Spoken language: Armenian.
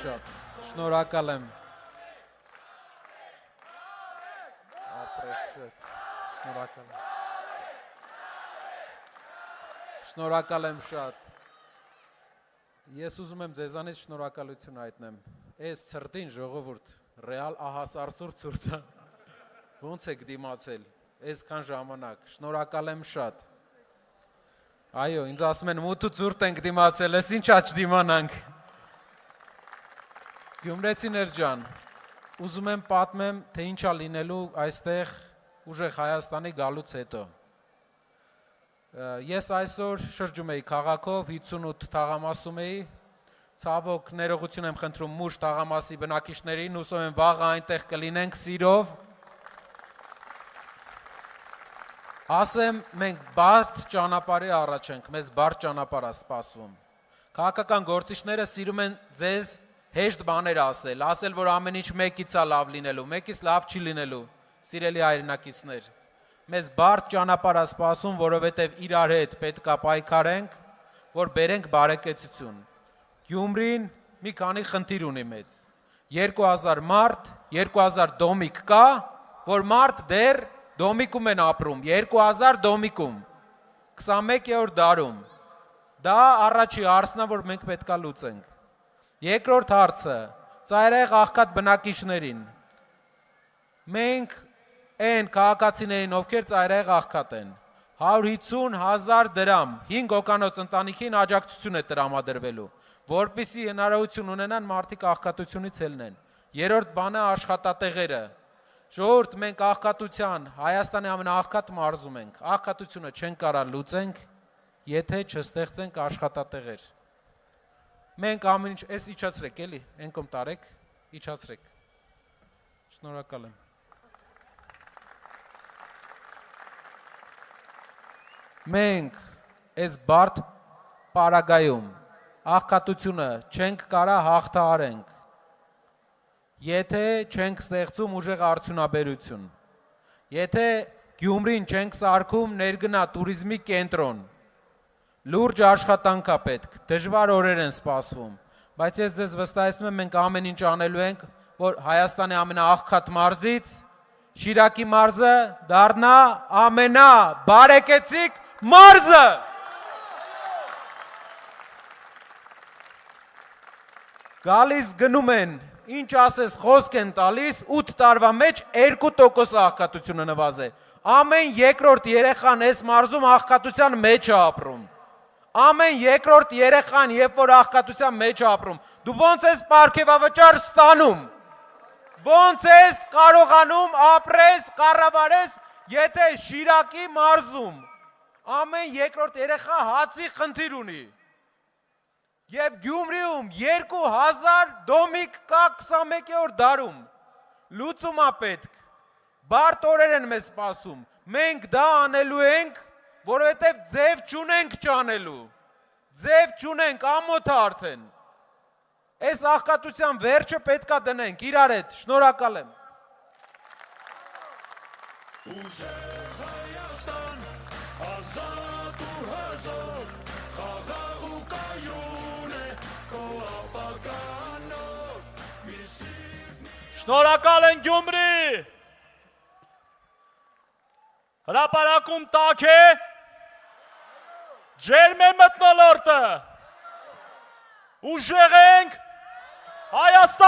շատ, շնորհակալ եմ։ Շնորհակալ եմ շատ։ Ես ուզում եմ ձեզանից շնորհակալություն հայտնեմ։ Այս ցրտին ժողովուրդ, ռեալ ահասարսուր ցուրտը։ Ոնց եք դիմացել այսքան ժամանակ։ Շնորհակալ եմ շատ։ Այո, ինձ ասում են մութ ու ցուրտ ենք դիմացել, ես ինչ աչ դիմանանք։ Գյումրեցիներ ջան, ուզում եմ պատմեմ, թե ինչ է լինելու այստեղ ուժեղ Հայաստանի գալուց հետո։ Ես այսօր շրջում էի քաղաքով, 58 թաղամասում էի, ցավոք ներողություն եմ խնդրում մուշ թաղամասի բնակիչներին, հուսով եմ վաղը այնտեղ կլինենք սիրով։ Ասեմ, մենք բարդ ճանապարհի առաջ ենք, մեզ բարդ ճանապարհ է սպասվում։ Քաղաքական գործիչները սիրում են ձեզ հեշտ բաներ ասել, որ ամեն ինչ մեկից է լավ լինելու, մեկից լավ չի լինելու, սիրելի հայրենակիցներ։ Մեզ բարդ ճանապարհ է սպասում, որովհետև իրար հետ պետք է պայքարենք, որ բերենք բարեկեցություն։ Գյումրին մի քանի խնդիր ունի մեծ։ 2000 մարդ, 2000 դոմիկ կա, որ մարդ դեռ դոմիկում են ապրում, 2000 դոմիկում, 21-րդ դարում։ Դա առաջի հարցն է, որ մենք պետք է լուծենք։ Երկրորդ հարցը, ծայրահեղ աղքատ բնակիչներին։ Մենք այն քաղաքացիներին, ովքեր ծայրահեղ աղքատ են, 150,000 դրամ 5 հոգանոց ընտանիքին աջակցություն է տրամադրվելու, որպեսզի հնարավորություն ունենան մարդիկ աղքատությունից ելնեն։ Երրորդ բանը աշխատատեղերը։ Ժողովուրդ, մենք աղքատության, Հայաստանի ամենաաղքատ մարզում ենք, աղքատությունը չենք կարող լուծենք, եթե չստեղծենք աշխատատեղեր։ Մենք ամեն ինչ, այս իջացրեք էլի, ենկոմ տարեք, իջացրեք։ Շնորհակալ եմ։ Մենք այս բարդ պարագայում աղքատությունը չենք կարող հաղթահարենք, եթե չենք ստեղծում ուժեղ արդյունաբերություն, եթե Գյումրին չենք սարքում ներգնա տուրիզմի կենտրոն, լուրջ աշխատանք է պետք, դժվար օրեր են սպասվում, բայց ես ձեզ վստահեցնում եմ, մենք ամեն ինչ անելու ենք, որ Հայաստանի ամենաաղքատ մարզից Շիրակի մարզը դառնա ամենաբարեկեցիկ մարզը։ Գալիս գնում են, ինչ ասես խոսք են տալիս, 8 տարվա մեջ 2% աղքատությունը նվազել։ Ամեն երկրորդ երեխան այս մարզում աղքատության մեջ է ապրում։ Ամեն երկրորդ երեխան, երբ որ աղքատության մեջ է ապրում, դու ոնց ես պարգևավճար ստանում, ոնց ես կարողանում ապրես, կառավարես, եթե Շիրակի մարզում ամեն երկրորդ երեխա հացի խնդիր ունի, և Գյումրիում 2000 դոմիկ կա 21-րդ դարում, լուծում է պետք, բարդ օրեր են մեզ սպասում, մենք դա անելու ենք, որովհետև ձև չունենք ճանելու, ձև չունենք, ամոթ է արդեն, այս աղքատության վերջը պետք է դնենք, իրար հետ, շնորհակալ եմ։ Ուժեղ Հայաստան, ազատ ու հզոր, խաղաղ ու կայուն է քո ապագան նոր, մի սիրտ։ Շնորհակալ են Գյումրի։ Հրապարակում տաք է, ջերմ է մթնոլորտը, ուժեղ ենք, Հայաստան